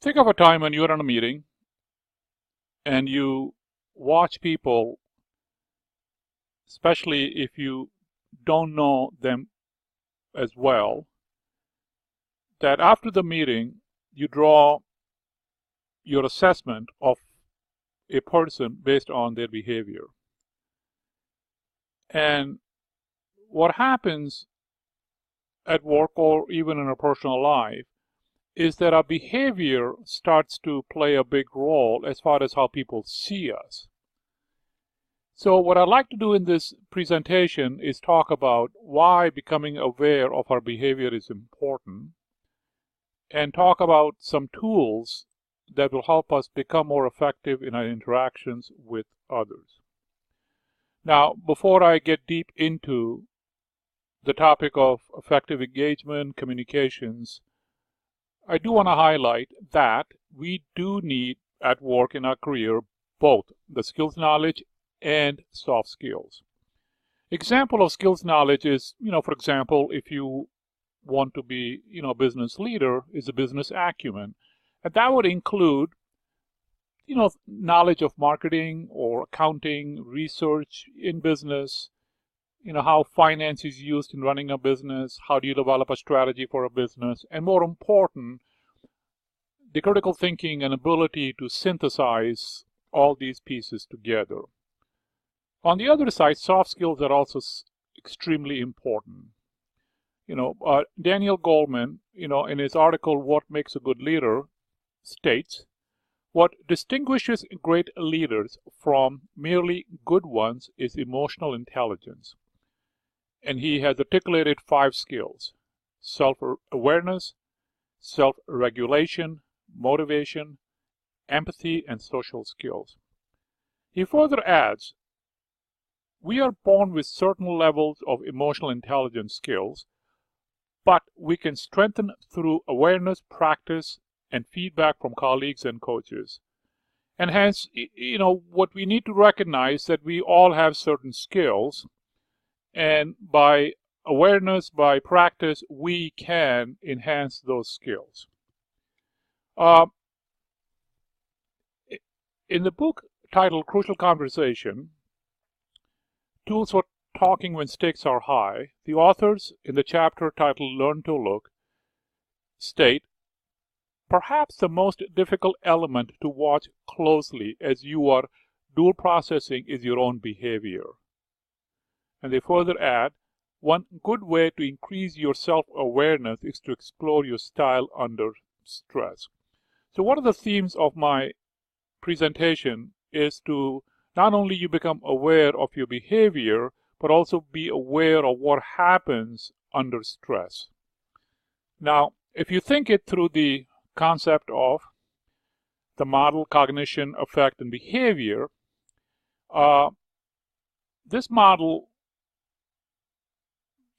Think of a time when you're in a meeting and you watch people, especially if you don't know them as well, that after the meeting you draw your assessment of a person based on their behavior. And what happens at work or even in our personal life is that our behavior starts to play a big role as far as how people see us. So what I'd like to do in this presentation is talk about why becoming aware of our behavior is important, and talk about some tools that will help us become more effective in our interactions with others. Now, before I get deep into the topic of effective engagement, communications, I do want to highlight that we do need at work in our career both the skills knowledge and soft skills. Example of skills knowledge is, for example, if you want to be, a business leader, is a business acumen. And that would include, knowledge of marketing or accounting, research in business, how finance is used in running a business, how do you develop a strategy for a business, and more important, the critical thinking and ability to synthesize all these pieces together. On the other side, soft skills are also extremely important. Daniel Goleman, in his article, What Makes a Good Leader, states, what distinguishes great leaders from merely good ones is emotional intelligence. And he has articulated 5 skills: self-awareness, self-regulation, motivation, empathy, and social skills. He further adds, we are born with certain levels of emotional intelligence skills, but we can strengthen through awareness, practice, and feedback from colleagues and coaches. And hence, what we need to recognize that we all have certain skills, and by awareness, by practice, we can enhance those skills. In the book titled Crucial Conversation, Tools for Talking When Stakes Are High, the authors in the chapter titled Learn to Look state, perhaps the most difficult element to watch closely as you are dual processing is your own behavior. And they further add, one good way to increase your self-awareness is to explore your style under stress. So one of the themes of my presentation is to not only you become aware of your behavior, but also be aware of what happens under stress. Now, if you think it through the concept of the model, cognition, affect, and behavior, this model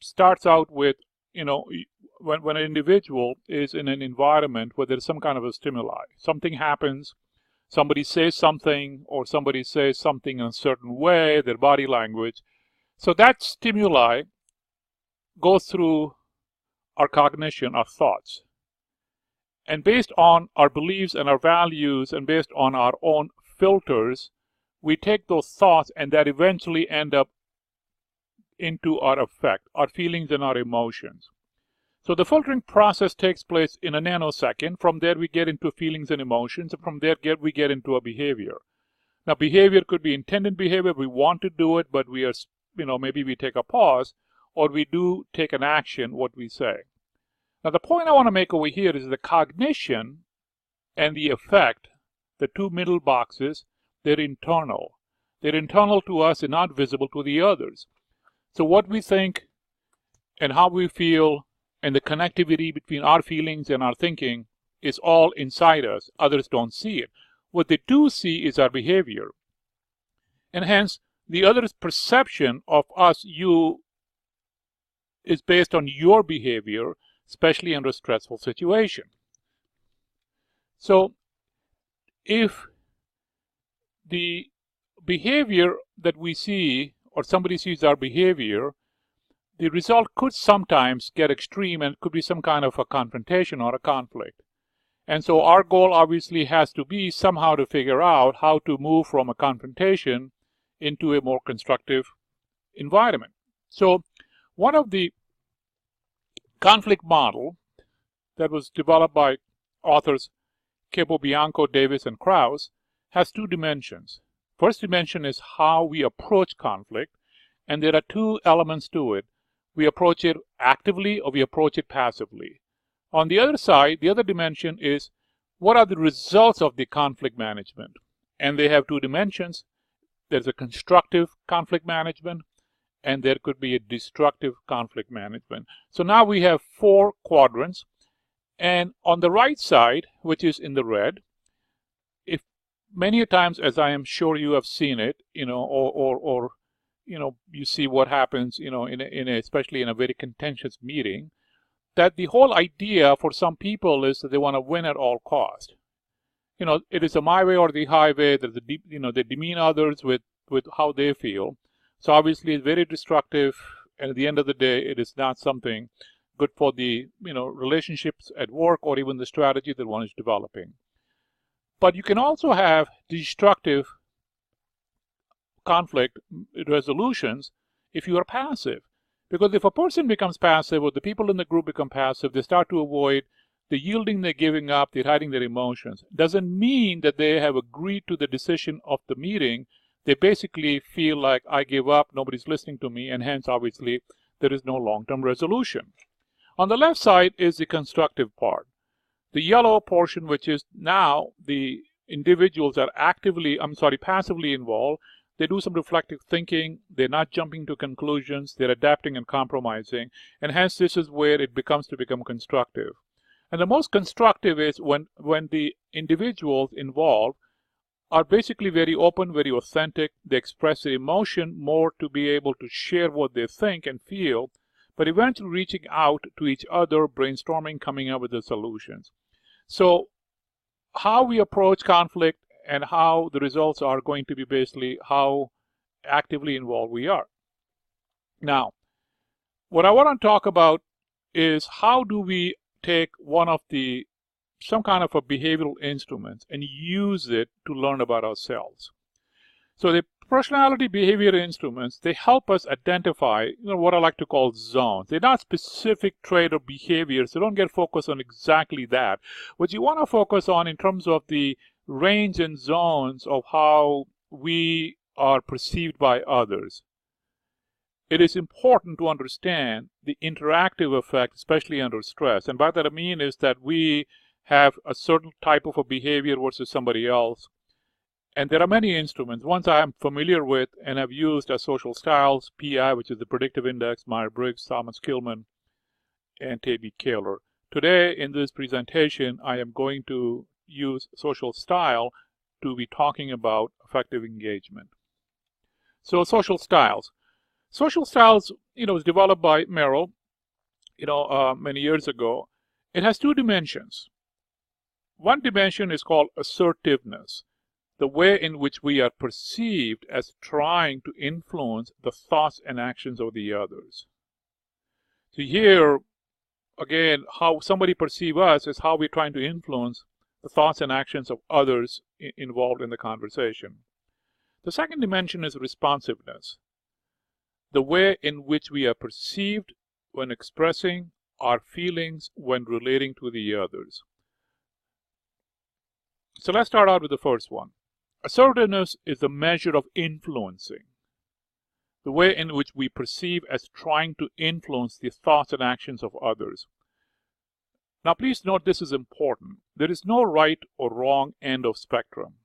starts out with, when an individual is in an environment where there's some kind of a stimuli. Something happens, somebody says something, or somebody says something in a certain way, their body language. So that stimuli goes through our cognition, our thoughts. And based on our beliefs and our values and based on our own filters, we take those thoughts and that eventually end up into our affect, our feelings and our emotions. So the filtering process takes place in a nanosecond. From there we get into feelings and emotions, and from there we get into a behavior. Now behavior could be intended behavior, we want to do it, but we are, maybe we take a pause, or we do take an action, what we say. Now the point I want to make over here is the cognition and the affect, the two middle boxes, they're internal. They're internal to us and not visible to the others. So what we think and how we feel and the connectivity between our feelings and our thinking is all inside us. Others don't see it. What they do see is our behavior. And hence, the other's perception of us, you, is based on your behavior, especially under a stressful situation. So, if the behavior that we see, or somebody sees our behavior, the result could sometimes get extreme and could be some kind of a confrontation or a conflict. And so our goal obviously has to be somehow to figure out how to move from a confrontation into a more constructive environment. So one of the conflict model that was developed by authors Capobianco, Davis, and Krauss has two dimensions. First dimension is how we approach conflict, and there are two elements to it. We approach it actively or we approach it passively. On the other side, the other dimension is what are the results of the conflict management? And they have two dimensions. There's a constructive conflict management, and there could be a destructive conflict management. So now we have four quadrants, and on the right side, which is in the red, if many times, as I am sure you have seen it, or you see what happens, especially in a very contentious meeting, that the whole idea for some people is that they want to win at all cost. It is a my way or the highway. They demean others with how they feel. So obviously it's very destructive, and at the end of the day, it is not something good for the relationships at work or even the strategy that one is developing. But you can also have destructive conflict resolutions if you are passive. Because if a person becomes passive or the people in the group become passive, they start to avoid the yielding, they're giving up, they're hiding their emotions. Doesn't mean that they have agreed to the decision of the meeting. They basically feel like, I give up, nobody's listening to me, and hence obviously there is no long-term resolution. On the left side is the constructive part. The yellow portion, which is now the individuals are passively involved. They do some reflective thinking. They're not jumping to conclusions. They're adapting and compromising. And hence this is where it become constructive. And the most constructive is when the individuals involved are basically very open, very authentic. They express their emotion more to be able to share what they think and feel, but eventually reaching out to each other, brainstorming, coming up with the solutions. So how we approach conflict and how the results are going to be basically how actively involved we are. Now, what I want to talk about is how do we take some kind of a behavioral instrument and use it to learn about ourselves. So the personality behavior instruments, they help us identify what I like to call zones. They're not specific trait or behaviors. So don't get focused on exactly that. What you want to focus on in terms of the range and zones of how we are perceived by others. It is important to understand the interactive effect, especially under stress. And by that I mean is that we have a certain type of a behavior versus somebody else. And there are many instruments. Ones I am familiar with and have used are social styles, PI, which is the predictive index, Myers-Briggs, Thomas Kilmann, and Tabby Kaler. Today in this presentation, I am going to use social style to be talking about effective engagement. So social styles. Social styles, was developed by Merrill, many years ago. It has two dimensions. One dimension is called assertiveness, the way in which we are perceived as trying to influence the thoughts and actions of the others. So here, again, how somebody perceives us is how we're trying to influence the thoughts and actions of others involved in the conversation. The second dimension is responsiveness, the way in which we are perceived when expressing our feelings when relating to the others. So let's start out with the first one. Assertiveness is the measure of influencing, the way in which we perceive as trying to influence the thoughts and actions of others. Now please note this is important. There is no right or wrong end of spectrum.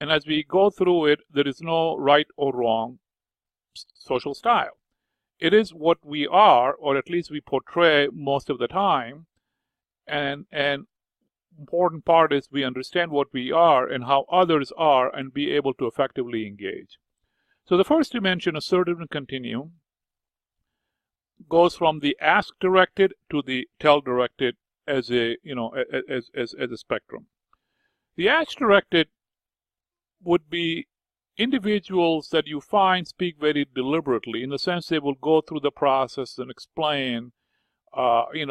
And as we go through it, there is no right or wrong social style. It is what we are, or at least we portray most of the time. And important part is we understand what we are and how others are and be able to effectively engage. So the first dimension, assertive and continuum, goes from the ask directed to the tell directed as a as a spectrum. The ask directed would be individuals that you find speak very deliberately, in the sense they will go through the process and explain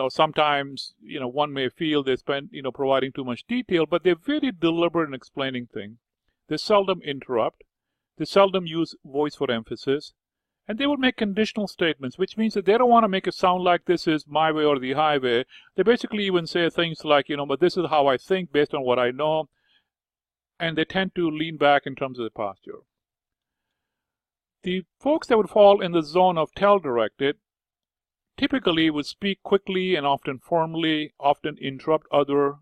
Sometimes, one may feel they spend, providing too much detail, but they're very deliberate in explaining things. They seldom interrupt. They seldom use voice for emphasis. And they will make conditional statements, which means that they don't want to make it sound like this is my way or the highway. They basically even say things like, but this is how I think based on what I know. And they tend to lean back in terms of the posture. The folks that would fall in the zone of tell-directed typically would speak quickly and often firmly, often interrupt others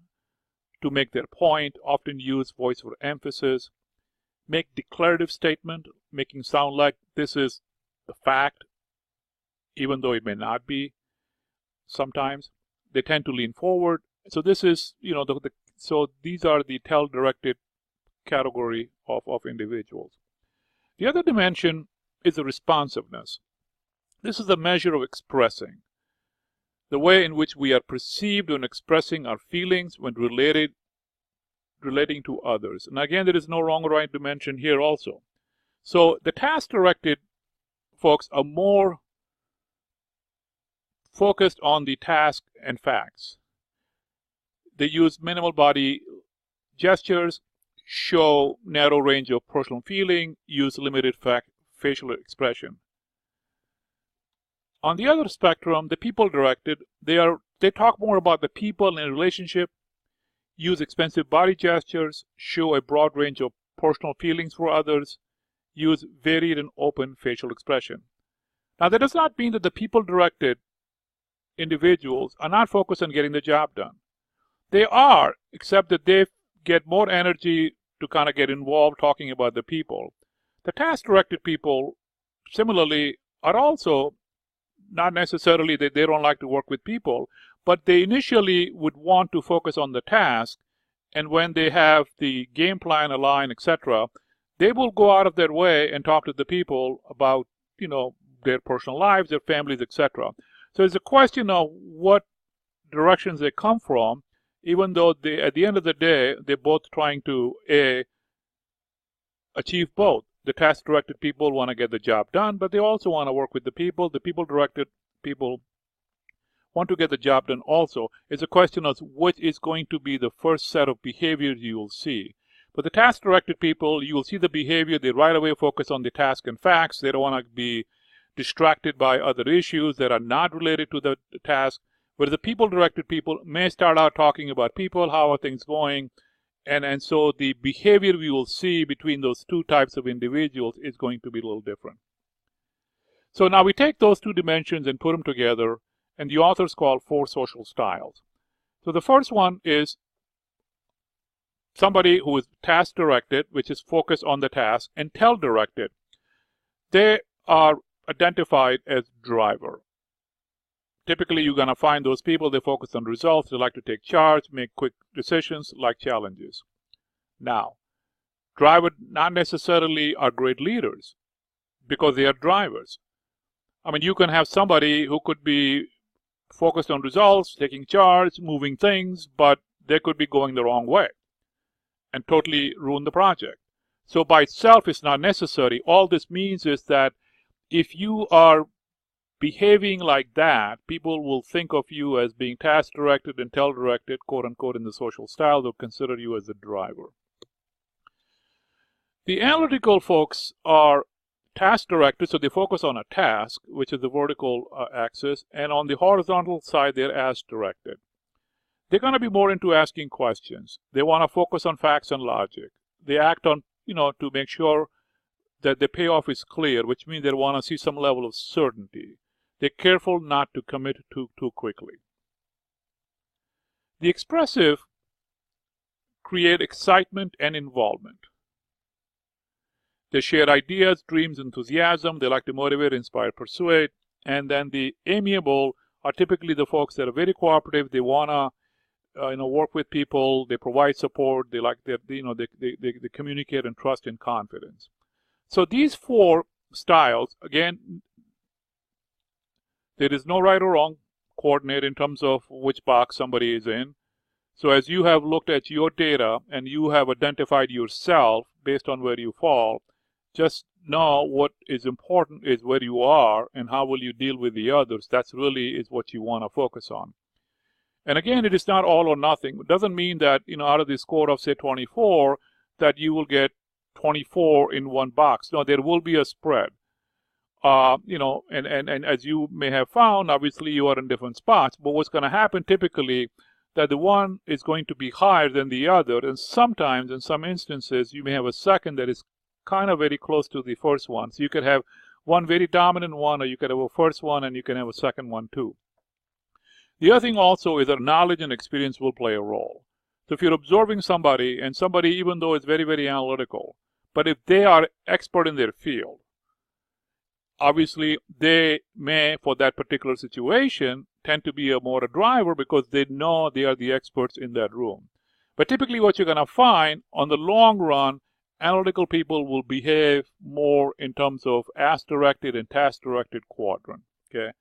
to make their point, often use voice for emphasis, make declarative statement, making sound like this is the fact, even though it may not be. Sometimes they tend to lean forward. So this is, so these are the tell-directed category of individuals. The other dimension is the responsiveness. This is a measure of expressing, the way in which we are perceived when expressing our feelings when relating to others. And again, there is no wrong or right dimension here also. So the task-directed folks are more focused on the task and facts. They use minimal body gestures, show narrow range of personal feeling, use limited facial expression. On the other spectrum, the people-directed, they talk more about the people in a relationship, use expensive body gestures, show a broad range of personal feelings for others, use varied and open facial expression. Now, that does not mean that the people-directed individuals are not focused on getting the job done. They are, except that they get more energy to kind of get involved talking about the people. The task-directed people, similarly, are also not necessarily that they don't like to work with people, but they initially would want to focus on the task, and when they have the game plan aligned, etc., they will go out of their way and talk to the people about, their personal lives, their families, etc. So it's a question of what directions they come from, even though at the end of the day, they're both trying to achieve both. The task-directed people want to get the job done, but they also want to work with the people. The people-directed people want to get the job done also. It's a question of which is going to be the first set of behaviors you will see. But the task-directed people, you will see the behavior. They right away focus on the task and facts. They don't want to be distracted by other issues that are not related to the task. Whereas the people-directed people may start out talking about people, how are things going, and so the behavior we will see between those two types of individuals is going to be a little different. So now we take those two dimensions and put them together, and the authors call 4 social styles. So the first one is somebody who is task-directed, which is focused on the task, and tell-directed. They are identified as driver. Typically, you're going to find those people, they focus on results, they like to take charge, make quick decisions, like challenges. Now, drivers not necessarily are great leaders because they are drivers. I mean, you can have somebody who could be focused on results, taking charge, moving things, but they could be going the wrong way and totally ruin the project. So by itself, it's not necessary. All this means is that if you are behaving like that, people will think of you as being task-directed and tell-directed, quote-unquote, in the social style. They'll consider you as a driver. The analytical folks are task-directed, so they focus on a task, which is the vertical axis, and on the horizontal side, they're as-directed. They're going to be more into asking questions. They want to focus on facts and logic. They act on, to make sure that the payoff is clear, which means they want to see some level of certainty. They're careful not to commit too quickly. The expressive create excitement and involvement. They share ideas, dreams, enthusiasm. They like to motivate, inspire, persuade. And then the amiable are typically the folks that are very cooperative. They want to work with people. They provide support. They like they communicate and trust and confidence. So these 4 styles, again, there is no right or wrong coordinate in terms of which box somebody is in. So as you have looked at your data and you have identified yourself based on where you fall, Just know what is important is where you are and how will you deal with the others. That's really is what you want to focus on. And again, it is not all or nothing. It doesn't mean that, out of the score of, say, 24, that you will get 24 in one box. No, there will be a spread. And as you may have found, obviously you are in different spots. But what's going to happen typically, that the one is going to be higher than the other. And sometimes, in some instances, you may have a second that is kind of very close to the first one. So you could have one very dominant one, or you could have a first one, and you can have a second one too. The other thing also is that knowledge and experience will play a role. So if you're observing somebody, and somebody, even though is very, very analytical, but if they are expert in their field, obviously they may, for that particular situation, tend to be more a driver because they know they are the experts in that room. But typically what you're going to find, on the long run, analytical people will behave more in terms of ask-directed and task-directed quadrant. Okay.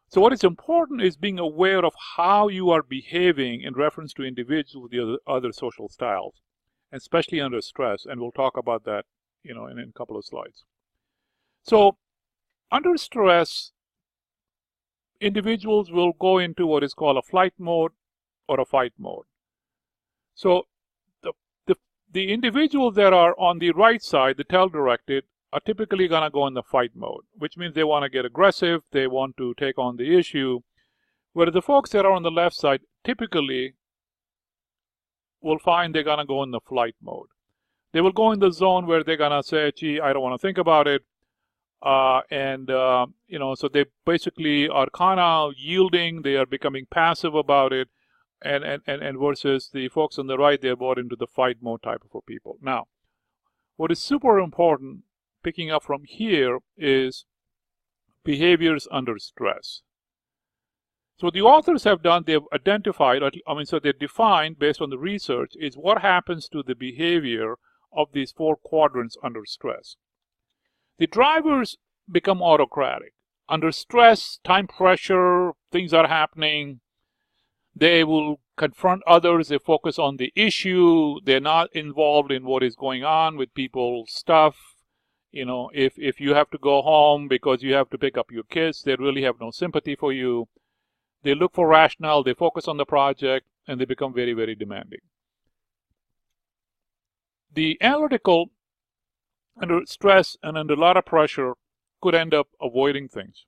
So what is important is being aware of how you are behaving in reference to individuals with the other social styles, especially under stress, and we'll talk about that, in a couple of slides. So under stress, individuals will go into what is called a flight mode or a fight mode. So the individuals that are on the right side, the tail-directed, are typically going to go in the fight mode, which means they want to get aggressive, they want to take on the issue, whereas the folks that are on the left side typically will find they're going to go in the flight mode. They will go in the zone where they're going to say, gee, I don't want to think about it, so they basically are kind of yielding, they are becoming passive about it, and versus the folks on the right, they're brought into the fight mode type of people. Now, what is super important, picking up from here, is behaviors under stress. So the authors have done, they've identified, so they've defined based on the research, is what happens to the behavior of these four quadrants under stress. The drivers become autocratic. Under stress, time pressure, things are happening. They will confront others. They focus on the issue. They're not involved in what is going on with people's stuff. If you have to go home because you have to pick up your kids, they really have no sympathy for you. They look for rationale. They focus on the project, and they become very, very demanding. The analytical, under stress and under a lot of pressure, could end up avoiding things.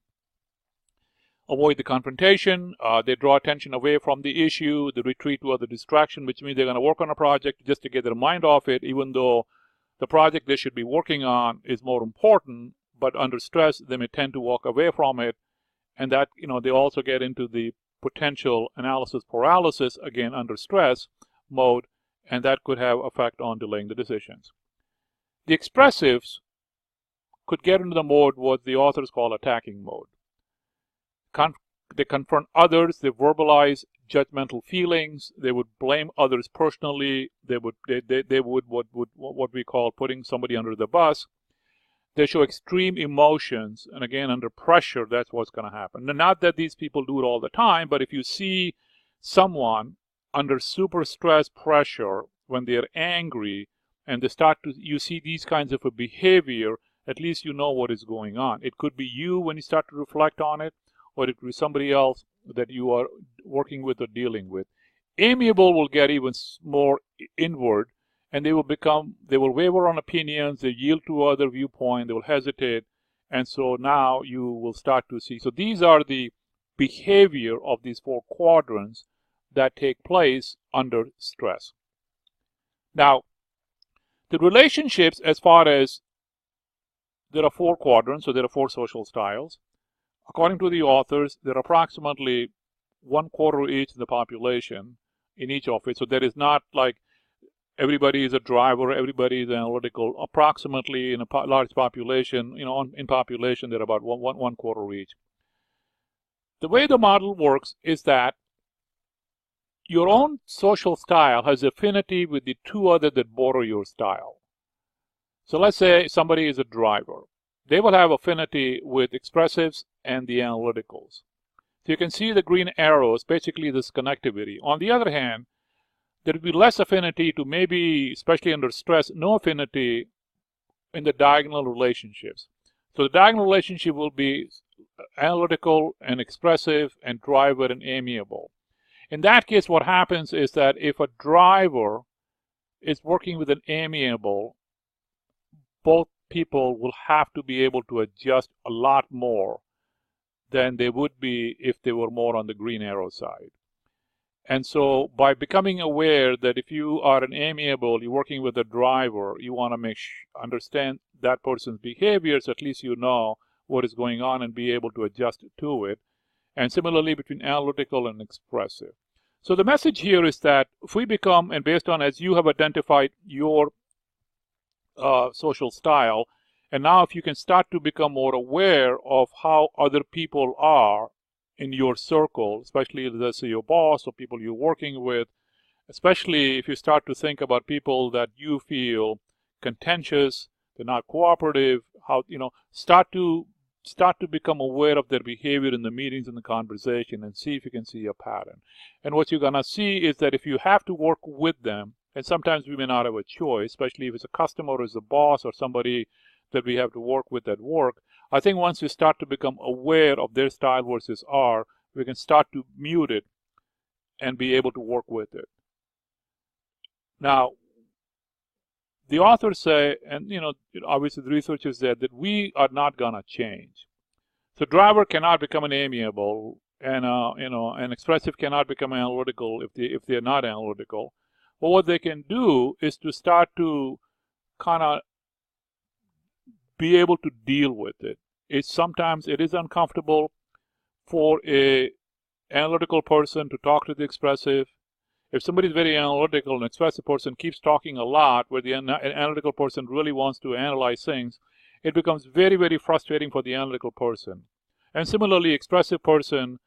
Avoid the confrontation, they draw attention away from the issue, they retreat to other distraction, which means they're going to work on a project just to get their mind off it, even though the project they should be working on is more important, but under stress, they may tend to walk away from it, and that, they also get into the potential analysis paralysis, again, under stress mode, and that could have effect on delaying the decisions. The expressives could get into the mode what the authors call attacking mode. They confront others, they verbalize judgmental feelings, they would blame others personally, they would what we call putting somebody under the bus. They show extreme emotions, and again, under pressure, that's what's going to happen. Not that these people do it all the time, but if you see someone under super stress pressure, when they're angry, and you see these kinds of a behavior, at least you know what is going on. It could be you when you start to reflect on it, or it could be somebody else that you are working with or dealing with. Amiable will get even more inward, and they will waver on opinions, they yield to other viewpoint, they will hesitate, and so now you will start to see. So these are the behavior of these four quadrants that take place under stress. Now, the relationships, as far as there are four quadrants, so there are four social styles. According to the authors, there are approximately 1/4 each in the population in each of it. So there is not like everybody is a driver, everybody is analytical. Approximately in a large population, in population, there are about 1/4 each. The way the model works is that your own social style has affinity with the two other that border your style. So let's say somebody is a driver. They will have affinity with expressives and the analyticals. So you can see the green arrows, basically this connectivity. On the other hand, there will be less affinity to maybe, especially under stress, no affinity in the diagonal relationships. So the diagonal relationship will be analytical and expressive and driver and amiable. In that case, what happens is that if a driver is working with an amiable, both people will have to be able to adjust a lot more than they would be if they were more on the green arrow side. And so by becoming aware that if you are an amiable, you're working with a driver, you want to understand that person's behaviors, at least you know what is going on and be able to adjust to it. And similarly between analytical and expressive. So the message here is that if we become, and based on as you have identified your social style, and now if you can start to become more aware of how other people are in your circle, especially let's say your boss or people you're working with, especially if you start to think about people that you feel contentious, they're not cooperative, how, start to become aware of their behavior in the meetings and the conversation and see if you can see a pattern. And what you're going to see is that if you have to work with them, and sometimes we may not have a choice, especially if it's a customer or it's a boss or somebody that we have to work with at work, I think once we start to become aware of their style versus ours, we can start to mute it and be able to work with it. Now, the authors say, and obviously the researchers said that we are not gonna change. So driver cannot become an amiable, and an expressive cannot become analytical if they're not analytical. But what they can do is to start to kind of be able to deal with it. Sometimes it is uncomfortable for a analytical person to talk to the expressive. If somebody is very analytical, an expressive person keeps talking a lot, where the analytical person really wants to analyze things, it becomes very, very frustrating for the analytical person. And similarly, expressive person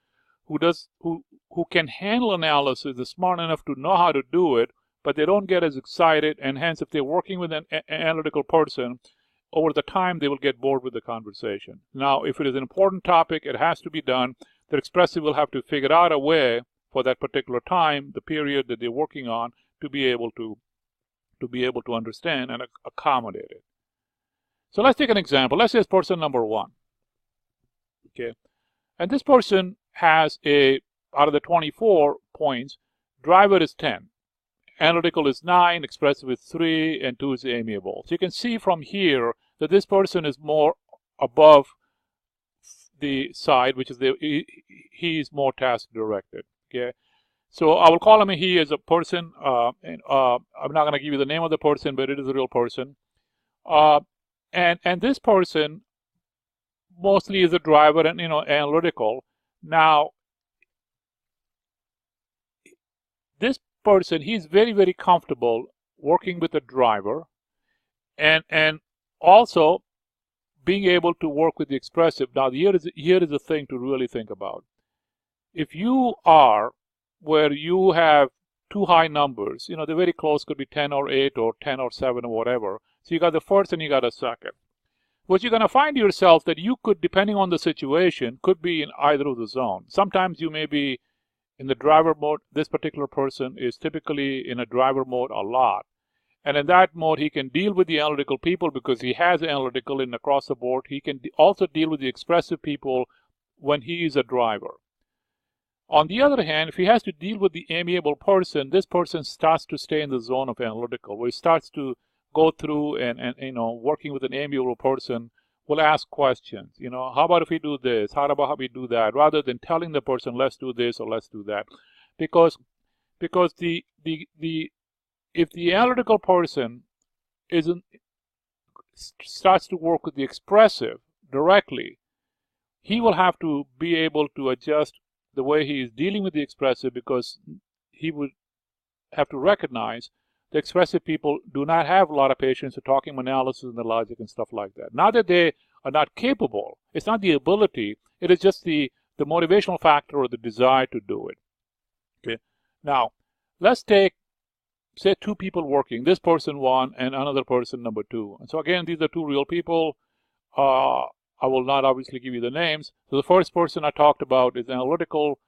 who can handle analysis is smart enough to know how to do it, but they don't get as excited, and hence if they're working with an analytical person, over the time they will get bored with the conversation. Now, if it is an important topic, it has to be done. The expressive will have to figure out a way for that particular time, the period that they're working on, to be able to understand and accommodate it. So let's take an example. Let's say it's person number 1. Okay, and this person has out of the 24 points, driver is 10. Analytical is 9, expressive is 3, and 2 is amiable. So you can see from here that this person is more above the side, which is he is more task directed. Okay, so I will call him a he as a person. I'm not going to give you the name of the person, but it is a real person. And this person mostly is a driver and analytical. Now, this person, he's very, very comfortable working with a driver and also being able to work with the expressive. Now, here is the thing to really think about. If you are where you have two high numbers, they're very close, could be 10 or 8 or 10 or 7 or whatever. So you got the first and you got a second. What you're going to find yourself that you could, depending on the situation, could be in either of the zones. Sometimes you may be in the driver mode. This particular person is typically in a driver mode a lot. And in that mode, he can deal with the analytical people because he has analytical in across the board. He can also deal with the expressive people when he is a driver. On the other hand, if he has to deal with the amiable person, this person starts to stay in the zone of analytical, where he starts to go through and working with an amiable person will ask questions. How about if we do this? How about we do that? Rather than telling the person, let's do this or let's do that. Because if the analytical person starts to work with the expressive directly, he will have to be able to adjust the way he is dealing with the expressive, because he would have to recognize the expressive people do not have a lot of patience for talking analysis and the logic and stuff like that. Not that they are not capable. It's not the ability. It is just the motivational factor or the desire to do it. Okay. Now, let's take, say, two people working. This person 1 and another person number 2. And so again, these are two real people. I will not obviously give you the names. So the first person I talked about is analytical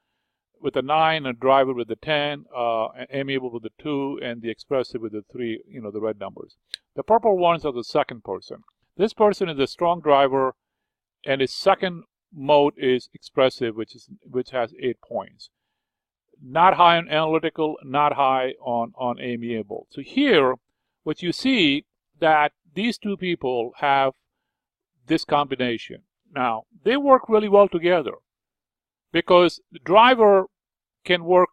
with a 9, a driver with a 10, amiable with a 2, and the expressive with the 3, the red numbers. The purple ones are the second person. This person is a strong driver, and his second mode is expressive, which has 8 points. Not high on analytical, not high on amiable. So here, what you see that these two people have this combination. Now, they work really well together because the driver can work,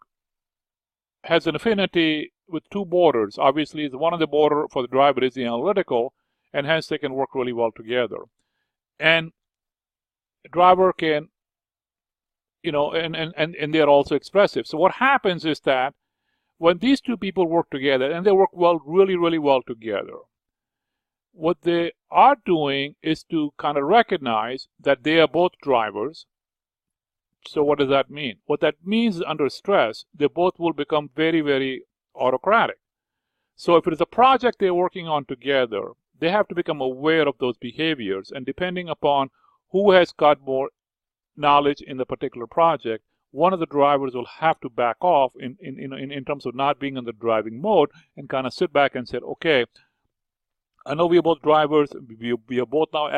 has an affinity with two borders. Obviously, one of the border for the driver is the analytical, and hence they can work really well together. And the driver can, and they're also expressive. So what happens is that when these two people work together, and they work really, really well together, what they are doing is to kind of recognize that they are both drivers. So what does that mean? What that means is under stress, they both will become very, very autocratic. So if it is a project they're working on together, they have to become aware of those behaviors, and depending upon who has got more knowledge in the particular project, one of the drivers will have to back off in terms of not being in the driving mode and kind of sit back and say, okay, I know we are both drivers. We are both now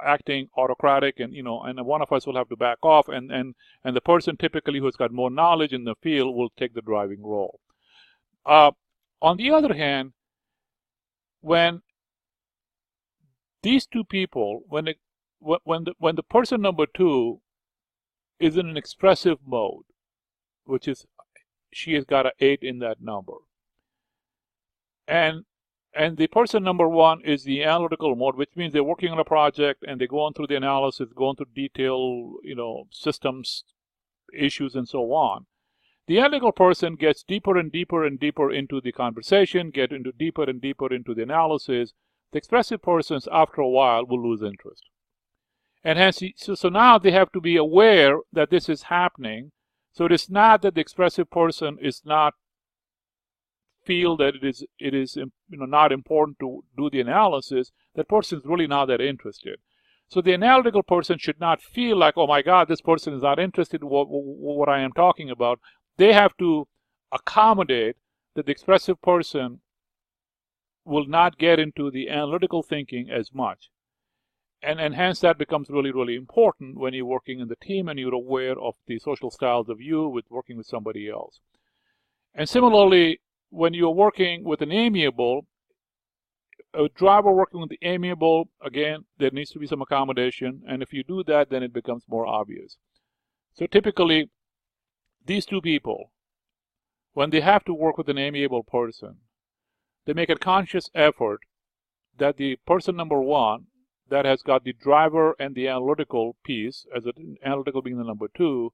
acting autocratic, and and one of us will have to back off, and the person typically who's got more knowledge in the field will take the driving role. On the other hand, when these two people, when the person number 2 is in an expressive mode, which is she has got an 8 in that number, and the person number 1 is the analytical mode, which means they're working on a project and they go on through the analysis, going through detail, systems, issues, and so on. The analytical person gets deeper and deeper and deeper into the conversation, get into deeper and deeper into the analysis. The expressive persons, after a while, will lose interest. And hence, so now they have to be aware that this is happening. So it is not that the expressive person is not feel that it is not important to do the analysis. That person is really not that interested. So the analytical person should not feel like, oh my God, this person is not interested in what I am talking about. They have to accommodate that the expressive person will not get into the analytical thinking as much. And hence that becomes really, really important when you're working in the team and you're aware of the social styles of you with working with somebody else. And similarly, when you're working with an amiable, a driver working with the amiable, again, there needs to be some accommodation. And if you do that, then it becomes more obvious. So typically, these two people, when they have to work with an amiable person, they make a conscious effort that the person number 1 that has got the driver and the analytical piece, as an analytical being the number 2,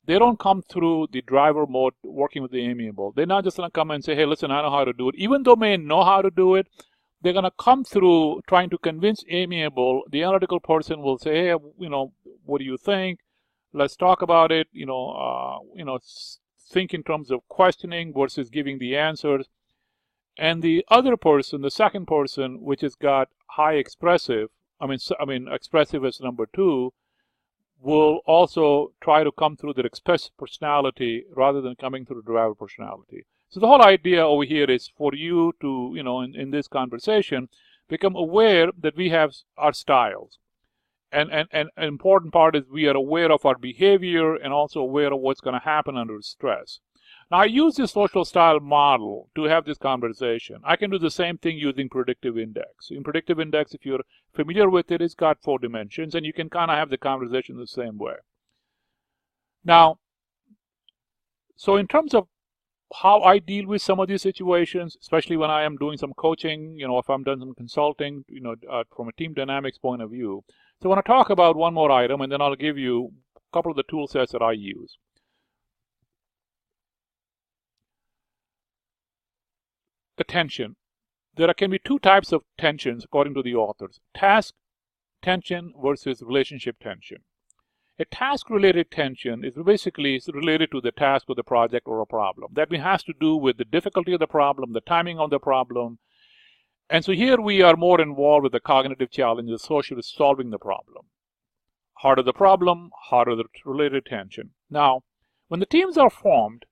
they don't come through the driver mode working with the amiable. They're not just going to come and say, hey, listen, I know how to do it. Even though they may know how to do it, they're going to come through trying to convince amiable. The analytical person will say, hey, what do you think? Let's talk about it. Think in terms of questioning versus giving the answers. And the other person, the second person, which has got high expressive, expressive as number 2, will also try to come through the expressive personality rather than coming through the driver personality. So the whole idea over here is for you to, in this conversation, become aware that we have our styles. And an important part is we are aware of our behavior and also aware of what's going to happen under stress. Now, I use this social style model to have this conversation. I can do the same thing using predictive index. In predictive index, if you're familiar with it, it's got 4 dimensions, and you can kind of have the conversation the same way. Now, so in terms of how I deal with some of these situations, especially when I am doing some coaching, if I'm doing some consulting, from a team dynamics point of view. So I want to talk about one more item, and then I'll give you a couple of the tool sets that I use. The tension. There can be 2 types of tensions according to the authors. Task tension versus relationship tension. A task-related tension is basically related to the task of the project or a problem. That has to do with the difficulty of the problem, the timing of the problem. And so here we are more involved with the cognitive challenges associated with solving the problem. Harder the problem, harder the related tension. Now, when the teams are formed,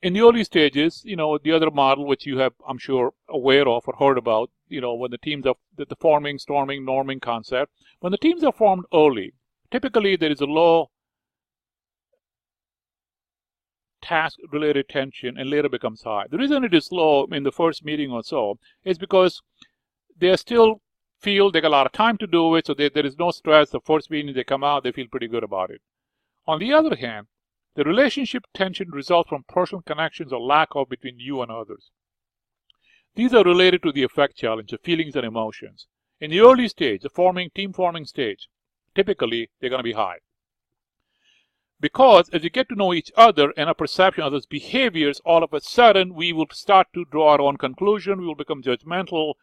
In the early stages, the other model which you have, I'm sure, aware of or heard about, when the teams are the forming, storming, norming concept. When the teams are formed early, typically there is a low task-related tension and later becomes high. The reason it is low in the first meeting or so is because they still feel they got a lot of time to do it, so there is no stress. The first meeting they come out, they feel pretty good about it. On the other hand, the relationship tension results from personal connections or lack of between you and others. These are related to the affect challenge of feelings and emotions. In the early stage, the team forming stage, typically they're going to be high. Because as we get to know each other and our perception of others' behaviors, all of a sudden we will start to draw our own conclusion. We will become judgmental,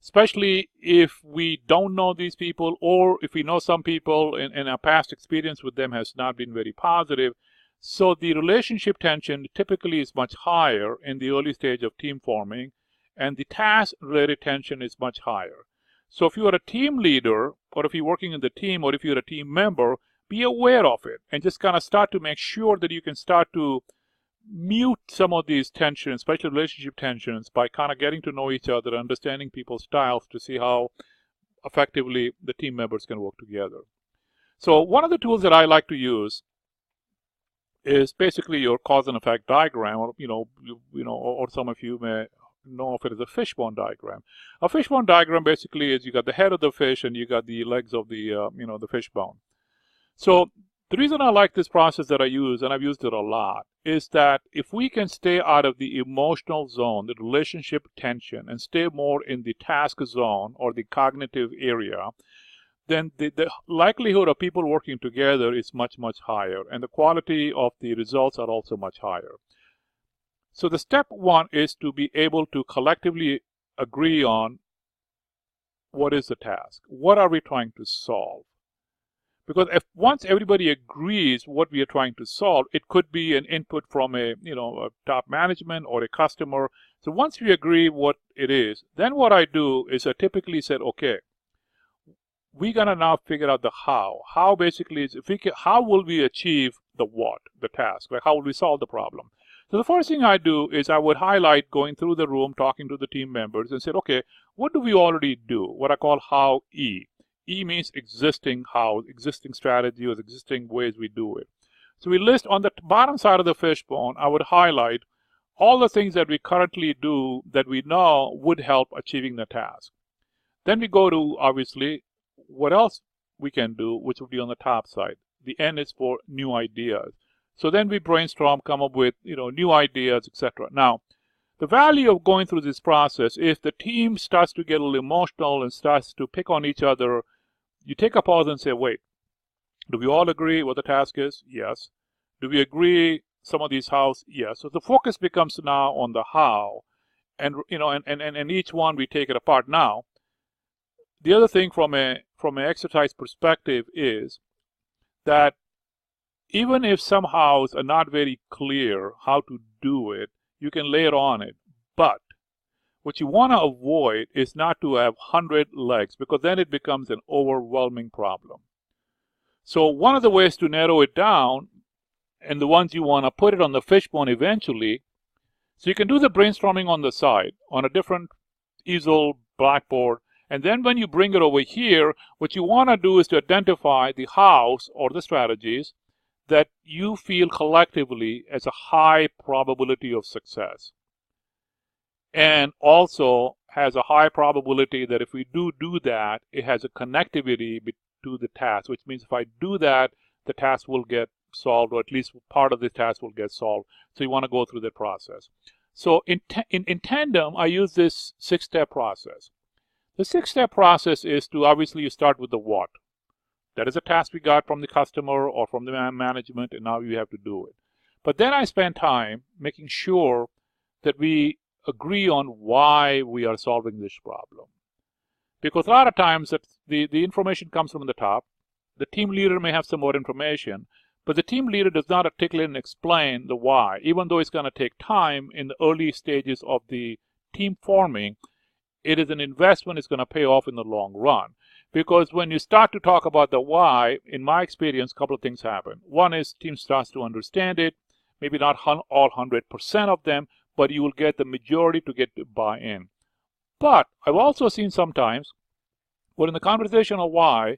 especially if we don't know these people, or if we know some people and our past experience with them has not been very positive. So the relationship tension typically is much higher in the early stage of team forming, and the task-related tension is much higher. So if you are a team leader, or if you're working in the team, or if you're a team member, be aware of it and just kind of start to make sure that you can start to mute some of these tensions, especially relationship tensions, by kind of getting to know each other, understanding people's styles to see how effectively the team members can work together. So one of the tools that I like to use is basically your cause and effect diagram, or or some of you may know of it as a fishbone diagram. A fishbone diagram basically is you got the head of the fish and you got the legs of the the fishbone. So the reason I like this process that I use, and I've used it a lot, is that if we can stay out of the emotional zone, the relationship tension, and stay more in the task zone or the cognitive area, then the likelihood of people working together is much, much higher, and the quality of the results are also much higher. So the step one is to be able to collectively agree on what is the task. What are we trying to solve? Because if once everybody agrees what we are trying to solve, it could be an input from a top management or a customer. So once we agree what it is, then what I do is I typically said, okay, we're gonna now figure out the how. How basically is how will we achieve the what, the task? Like how will we solve the problem? So the first thing I do is I would highlight going through the room, talking to the team members, and said, okay, what do we already do? What I call how E. E means existing how, existing strategy, or existing ways we do it. So we list on the bottom side of the fishbone, I would highlight all the things that we currently do that we know would help achieving the task. Then we go to, obviously, what else we can do, which would be on the top side. The N is for new ideas. So then we brainstorm, come up with new ideas, etc. Now, the value of going through this process, if the team starts to get a little emotional and starts to pick on each other, you take a pause and say, wait, do we all agree what the task is? Yes. Do we agree some of these hows? Yes. So the focus becomes now on the how, and and each one we take it apart. Now, the other thing from an exercise perspective is that even if some hows are not very clear how to do it, you can layer on it. But what you want to avoid is not to have 100 legs, because then it becomes an overwhelming problem. So one of the ways to narrow it down, and the ones you want to put it on the fishbone eventually, so you can do the brainstorming on the side, on a different easel, blackboard, and then when you bring it over here, what you want to do is to identify the hows or the strategies that you feel collectively as a high probability of success. And also has a high probability that if we do that, it has a connectivity to the task, which means if I do that, the task will get solved, or at least part of the task will get solved. So you want to go through that process. So in tandem, I use this 6-step process. The 6-step process is to obviously you start with the what. That is a task we got from the customer or from the management, and now you have to do it. But then I spend time making sure that we agree on why we are solving this problem. Because a lot of times the information comes from the top. The team leader may have some more information, but the team leader does not articulate and explain the why. Even though it's going to take time in the early stages of the team forming, it is an investment that's going to pay off in the long run. Because when you start to talk about the why, in my experience, a couple of things happen. One is team starts to understand it. maybe not all 100% of them, but you will get the majority to get to buy in. But I've also seen sometimes where in the conversation of why,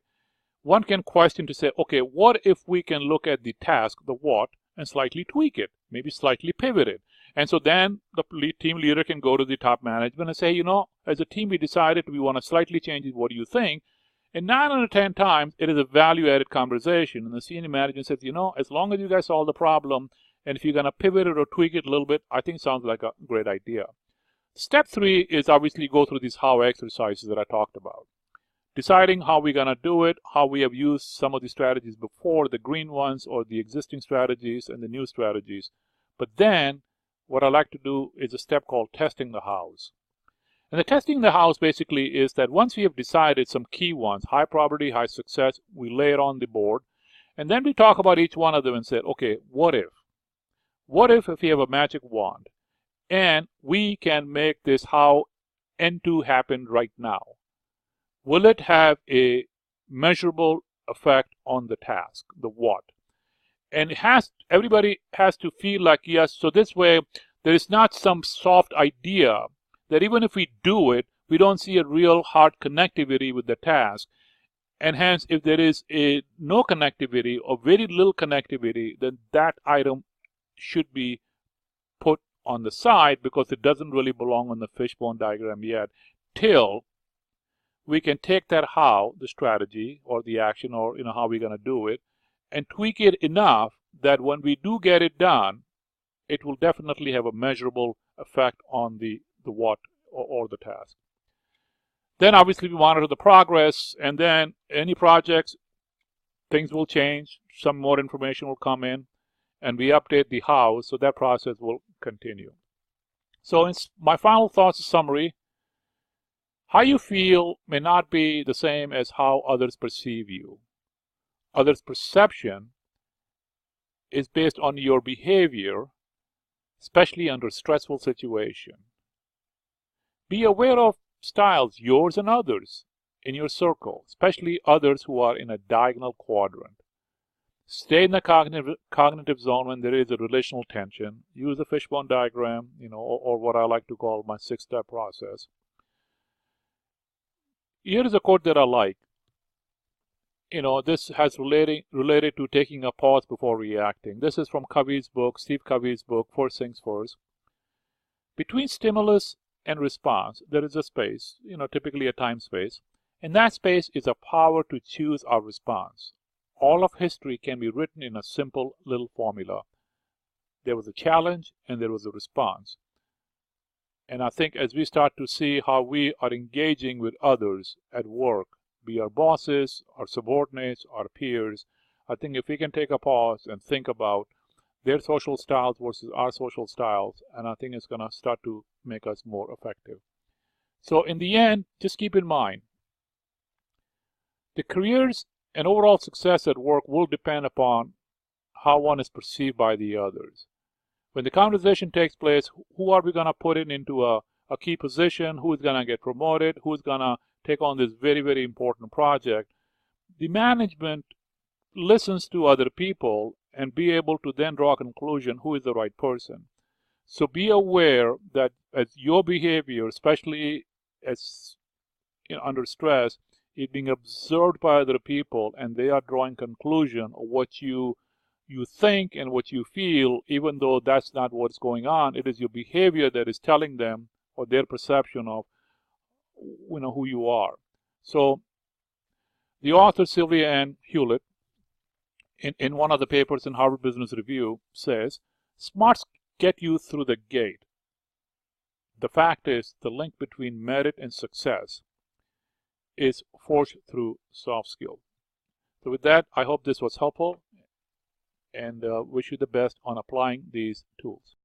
one can question to say, okay, what if we can look at the task, the what, and slightly tweak it, maybe slightly pivot it. And so then the team leader can go to the top management and say, you know, as a team we decided we want to slightly change it, what do you think? And 9 out of 10 times it is a value-added conversation. And the senior manager says, you know, as long as you guys solve the problem, and if you're going to pivot it or tweak it a little bit, I think it sounds like a great idea. Step 3 is obviously go through these how exercises that I talked about. Deciding how we're going to do it, how we have used some of the strategies before, the green ones or the existing strategies and the new strategies. But then what I like to do is a step called testing the hows. And the testing the hows basically is that once we have decided some key ones, high probability, high success, we lay it on the board. And then we talk about each one of them and say, okay, what if? What if we have a magic wand and we can make this how N2 happen right now? Will it have a measurable effect on the task, the what? And everybody has to feel like, yes, so this way there is not some soft idea that even if we do it, we don't see a real hard connectivity with the task. And hence, if there is no connectivity or very little connectivity, then that item should be put on the side because it doesn't really belong on the fishbone diagram yet, till we can take that how, the strategy or the action or how we're going to do it, and tweak it enough that when we do get it done, it will definitely have a measurable effect on the what or the task. Then obviously we monitor the progress, and then any projects, things will change, some more information will come in, and we update the how, so that process will continue. So in my final thoughts summary, how you feel may not be the same as how others perceive you. Others' perception is based on your behavior, especially under stressful situations. Be aware of styles, yours and others, in your circle, especially others who are in a diagonal quadrant. Stay in the cognitive zone when there is a relational tension. Use the fishbone diagram, or what I like to call my 6-step process. Here is a quote that I like. This has related to taking a pause before reacting. This is from Covey's book, Steve Covey's book, First Things First. Between stimulus and response, there is a space, typically a time space, and that space is a power to choose our response. All of history can be written in a simple little formula. There was a challenge and there was a response. And I think as we start to see how we are engaging with others at work, be our bosses, our subordinates, our peers, I think if we can take a pause and think about their social styles versus our social styles, and I think it's going to start to make us more effective. So in the end, just keep in mind, the careers and overall success at work will depend upon how one is perceived by the others. When the conversation takes place, who are we going to put into a key position? Who is going to get promoted? Who is going to take on this very, very important project? The management listens to other people and be able to then draw a conclusion who is the right person. So be aware that as your behavior, especially as under stress, is being observed by other people, and they are drawing conclusion of what you think and what you feel, even though that's not what's going on. It is your behavior that is telling them, or their perception of who you are. So the author Sylvia Ann Hewlett, in one of the papers in Harvard Business Review, says, smarts get you through the gate. The fact is, the link between merit and success is forged through soft skills. So with that, I hope this was helpful, and wish you the best on applying these tools.